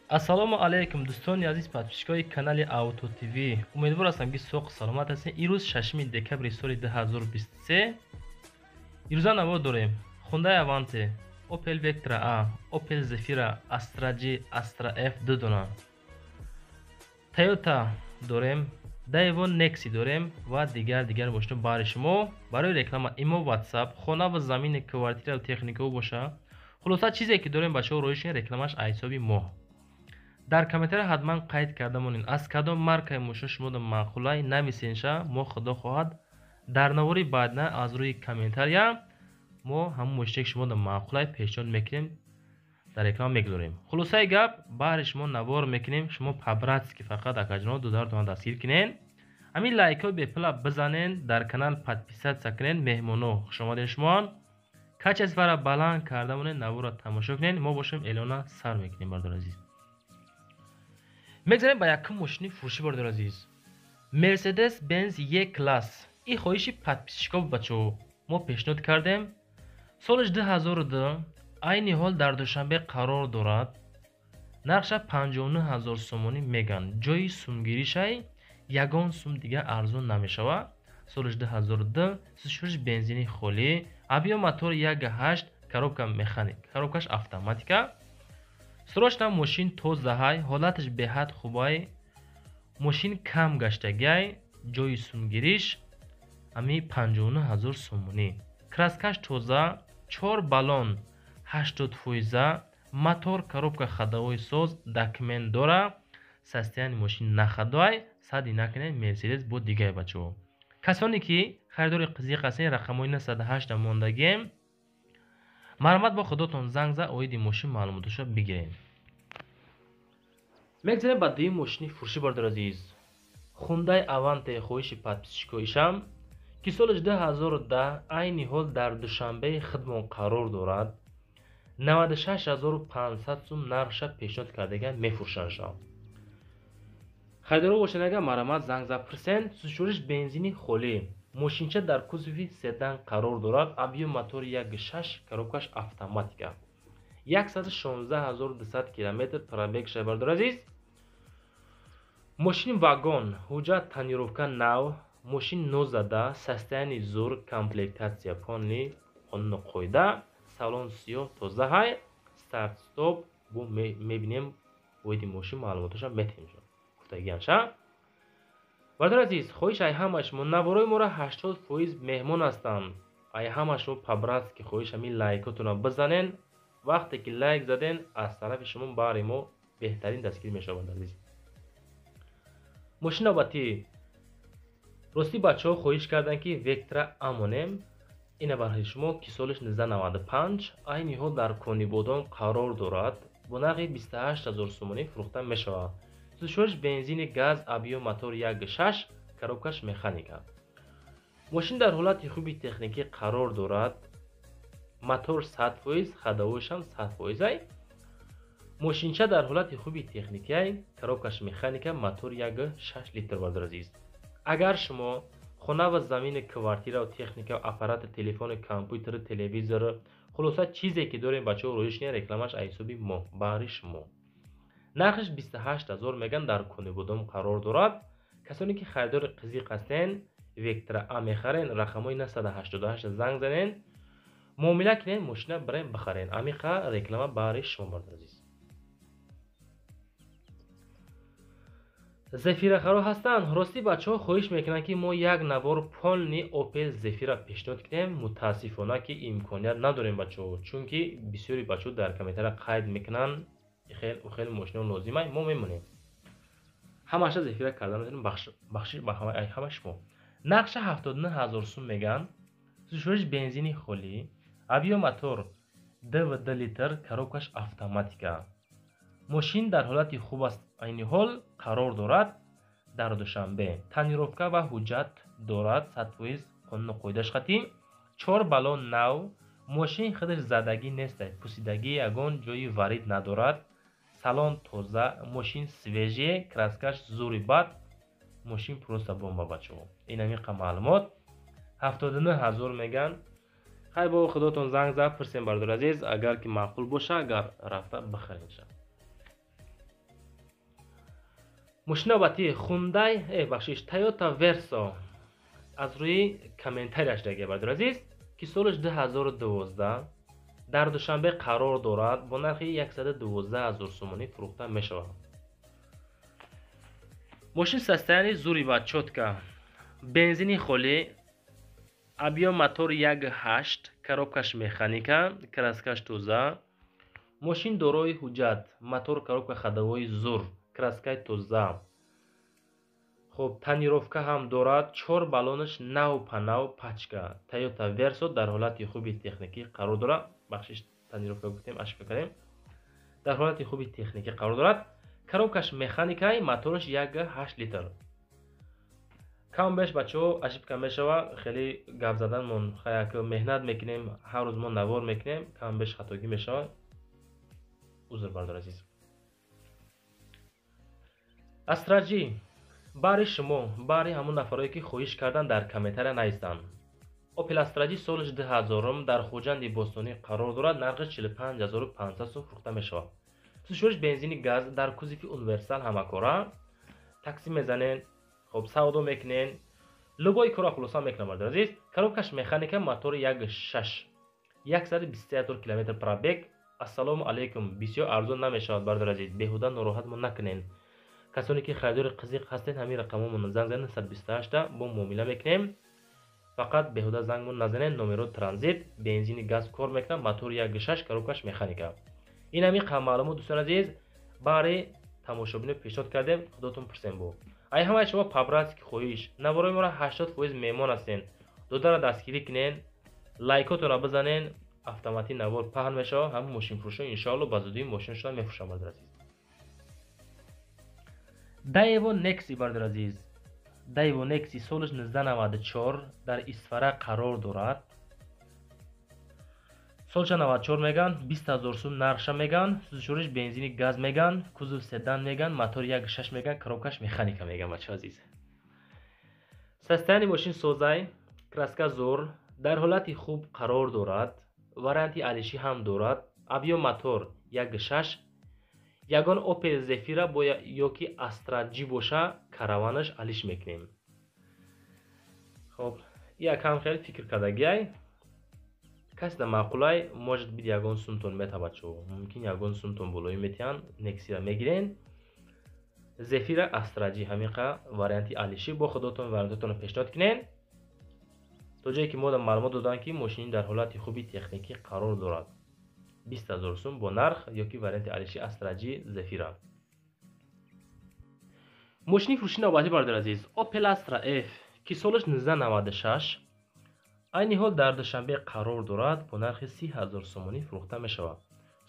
ассалому алайкум дӯстони азиз подписчикои канали Auto TV. Умедвор ҳастам ки соғ саломат ҳастед. Ирӯз 6 декабри соли 2023 ирӯза наво дорем. Hyundai Avante, Opel Vectra A, Opel Zafira, Astra G, Astra F 2 дона, Toyota дорем, Daewoo Nexi дорем ва дигар мошина баҳри шумо. Барои реклама имо WhatsApp, хона ва замини квартира техникао боша. Хулоса чизе ки дорем бачаҳо роишин рекламаш айсоби моҳ. дар комментария ҳатман қайд карда монед аз кадом маркаи мошин шумода маъқулай нависенша мо худо хоҳад дар навори баъдна аз рӯи комментария мо ҳамон мошине ки шумода маъқулай пешниҳод мекунем дар реклама мегузорем. хулосаи гап баҳри шумо навор мекунем. шумо пабратски фақат акаҷонот $2 дастгир кунен, ҳамин лайкҳои бепула бизанен, дар канал подписатсия кунен. меҳмоно хушомадед шумоан. качасвара баланд карда монед, навора тамошо кунен. мо бошем эълона сар мекунем. бардор азиз, мегзарем ба якум мошини фурӯшӣ. бардор азиз, Mercedes Benz E-Class. ин хоҳиши подписчиков бачаҳо мо пешниҳод кардем. соли 2002 айни ҳол дар душанбе қарор дорад. нарша 59000 сомонӣ меган. ҷои сумгиришай ягон сум дига арзон намешава. соли 2002 сӯзишвориш бензини холӣ, авио мотор 1.8, коробка механик, коробкаш автоматика. срочна мошин тозаҳай, ҳолаташ беҳад хубай, мошин кам гаштагиай, ҷои сумгириш ҳами 59000 сомонӣ. краскаш тоза, 4 баллон 80%, мотор коробка ходовой соз, документ дора. состояние мошин нахадой, сади накунед. Mercedes бо дигай бачаҳо. касоне ки харидори қизиқ ҳастед, рақамҳои 908 мондагем. марҳамат бо худотон занг за оиди мошин маълумоташа бигиред. мегзарем ба дуюм мошини фурӯшӣ. бардор азиз, Hyundai Avante хоҳиши подписчикоишам ки соли 2010 айни ҳол дар душанбеи хидмон қарор дорад. 96500 сум нархша пешниҳод кардаган мефурӯшанша. харидоро бошанага марҳамат занг за пирсен. сӯзишвориш бензини холӣ, мошинча дар кузови седан қарор дорад. авио мотор 1.6, коробкаш автоматика. 116200 км пробегша. бардор азиз, мошин вагон, ҳуҷҷат тонировка нав, мошин нозада, состояние зур, комплектация полни, қонуну қоида, салон сиёҳ тозаҳай, старт стоп. бу мебинем оиди мошин маълумоташа метавонем гуфтагианша. бардор азиз, хоҳиш ай ҳама шумо навораи моро 80% меҳмон ҳастанд. ай ҳама шумо пабратски хоҳиш ҳамин лайкотуна бизанен. вақте ки лайк заден аз тарафи шумо баҳри мо беҳтарин дастгир мешавад. азиз, мошин навбатӣ рости бачаҳо хоҳиш карданд ки Vectra A монем. ина барои шумо ки солиш 1995 айни ҳол дар конибодон қарор дорад. бо нархи 28000 сомонӣ фурӯхта мешавад. сӯзишвориш бензини газ, авио мотор 1.6, коробкаш механика. мошин дар ҳолати хуби техникӣ қарор дорад. мотор 100%, ходовойшам 100%. мошинча дар ҳолати хуби техникай, коробкаш механика, мотор 1.6 литр. бардор азиз, агар шумо хона ва замини квартира ва техника, аппарати телефони, компютери, телевизори, хулоса чизе ки дорем бачаҳо роишне рекламаш айсоби мо баҳри шумо. нархаш 28000 меган, дар конибодон қарор дорад. касоне ки харидори қизиқ ҳастен, Vectra A мехарен, рақамҳои 988 занг занен, муомила кунен, мошина бирен бихарен. амиқа реклама баҳри шумо. бардор азиз, Zafira харо ҳастанд. рости бачаҳо хоҳиш мекунанд ки мо як навор полни Opel Zafira пешниҳод кунем. мутаассифона ки имконият надорем бачаҳо, чунки бисёри бачаҳо дар комментария қайд мекунанд хеле мошино лозимай, мо мемонем. ҳамаша Zafira карда метавонем бахшиш ба ҳама шумо. нархша 79000 сум меган. сӯзишвориш бензини холӣ, авио мотор 2 литр, коробкаш автоматика. мошин дар ҳолати хуб аст. айни ҳол қарор дорад дар душанбе. тонировка ва ҳуҷҷат дорад. 100% қонуну қоидаш хатӣ. 4 баллон нав. мошин худаш задагӣ нест, пусидагӣ ягон ҷои варид надорад. салон тоза, мошин свежие, краскаш зури бад. мошин просто бомба бачаҳо. ин амиқа маълумот. 79000 меган. хай бо худотон занг зад пирсем. бардор азиз, агар ки маъқул боша, агар рафта бихаринша. ماشین نوبتی خوندای بخشش تویوتا ورسو از روی کامنتریش دیگه بردار عزیز که سالش 2012 در دوشنبه قرار دارد با نرخ 112,000 سومانی فروخته می شود. ماشین سستانی زوری و چوتکا بنزینی خالی ابیا موتور 1.8 коробкаш механика краскаш тоза ماشین دارای حجت موتور коробка ходовой зур краскай тоза خب тонировка هم دارد 4 балонаш нав па нав пачка Toyota Verso در حالت خوبی تکنیکی قرار دارد بخشش тонировка گفتیم اشکا کردیم در حالت خوبی تکنیکی قرار دارد коробкаш механикай موتورش 1.8 لیتر کم بهش بچه‌ها عجیب کم میشوه خیلی گپ زدنمون خیلی که مهنت میکنیم هر روز ما نوار میکنیم کم بهش خطاگی میشوه عذر بردار عزیز استراتژی برای شما برای همون نفرایی که خواهش کردن در کامنتر نیستن اوپل استراتژی سالش 2000 در خوجند بوستونی قرار دارد نرخش 45500 سوم فروخته میشوه سوشورش بنزین گاز در کوزیفی اونیورسال همکاره تاکسی میزنین خب سودا میکنین لوگوی کارا خلاصا میکنم بردار عزیز коробкаш механика мотор 1.6 123 км пробег ассалому алейкум бисёр арзон намешавад бардор азиз беҳуда нороҳатмон накунен касоне ки харидори қизиқ ҳастен ҳамин рақамомон занг занен 128 бо муомила мекунем фақат беҳуда зангмон назанен номеро транзит бензини газ кор мекунад мотор 1.6 коробкаш механика ин ҳамин маълумот дӯстон азиз барои тамошобинӣ пешниҳод кардем худотон пурсем бо ай ҳамаи шумо пабратики хоҳиш наворои моро 80% меҳмон ҳастен додара дастгирӣ кунен лайкотонро бизанен автоматӣ навор паҳн мешавад ҳамин мошинфурӯшо иншоалло ба зудӣ мошинашона мефурӯшанд бардор азиз Daewoo Nexi бардор азиз Daewoo Nexi солиш 1994 дар Исфара қарор дорад солша 94 меган 20000 сум нархша меган сӯзишориш бензини газ меган кузов седан меган мотор 1.6 меган коробкаш механика меган бачаҳо азиз састани мошин созай краска зур дар ҳолати хуб қарор дорад варианти алиши ҳам дорад авио мотор 1.6 ягон Opel Zafira бо ёки Astra G боша караванаш алиш мекунем хоб якам хеле фикр кардагиай каси да маъқулай может бит ягон сумтон мета бачаҳо мумкин ягон сумтон болои метиҳан Nexi-ро мегирен Zafira Astra G ҳамиқа варианти алиши бо худотон вариантотонро пешниҳод кунен то ҷое ки мода маълумот додам ки мошини дар ҳолати хуби техникӣ қарор дорад 20000 сум бо нарх ёки варианти алиши Astra G Zafira мошини фурӯши навбатӣ бардор азиз Opel Astra F ки солиш 1996 айни ҳол дар душанбе қарор дорад бо нархи 30000 сомонӣ фурӯхта мешавад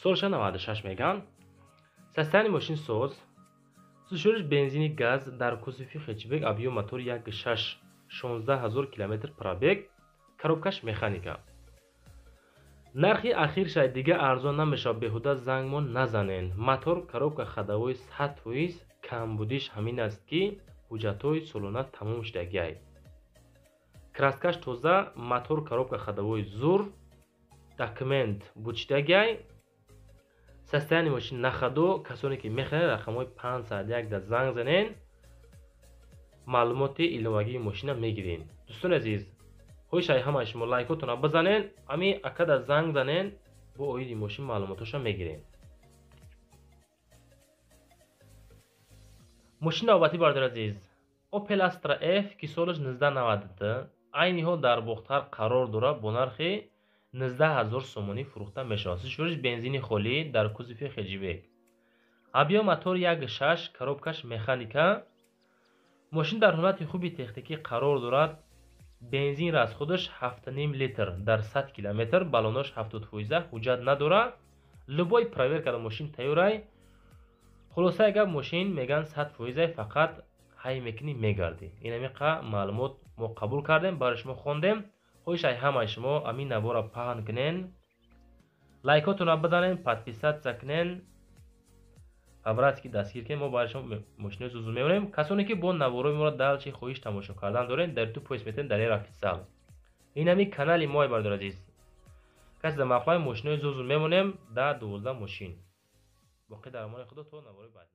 солша 96 меган састани мошин соз сӯзишориш бензини газ дар кузофи хечбек абиё мотор 1.6 16000 км пробег коробкаш механика нархи ахирша дига арзон намешавад беҳуда зангмон назанен мотор коробка ходовой 100% камбудиш ҳамин аст ки ҳуҷҷатҳои солона тамом шудагиай краскаш тоза мотор коробка ходовой зур документ бучидагиай састани мошин нахадо касоне ки мехоҳед рақамҳои 501 да занг занен маълумоти иловагии мошина мегирен дӯстони азиз хоҳишаи ҳамаи шумо лайкотонро бизанен ами акада занг занен бо оиди мошин маълумоташро мегирен мошини навбатӣ бардор азиз Opel Astra F ки солиш 1992 айни ҳол дар бохтар қарор дорад бо нархи 19000 сомонӣ фурӯхта мешавад сӯзишориш бензини холӣ дар кузофи хеҷибек абиё мотор 1.6 коробкаш механика мошин дар ҳолати хуби техникӣ қарор дорад бензинро аз худаш 7.5 литр дар 100 км балонош 70% ҳуҷҷат надорад любой проверкада мошин тайёрай хулосаи гап мошин меган 100% фақат ҳай мекунӣ мегарди ин ҳамиқа маълумот мо қабул кардем барои шумо хондем хоҳишаи ҳамаи шумо амин навора паҳн кунен лайкотонро бизанен подписатсия кунен пабратики дастгир кунен мо барои шумо мошинои зузу меорем касоне ки бо навораи моро далчи хоҳиш тамошо кардан дорен дар ютуб пост метен дар офисиал ин ҳамин канали мои бардор азиз каси да мақлаи мошинои зузу мемонем да 12 мошин боқӣ дар амони худо то навораи баъд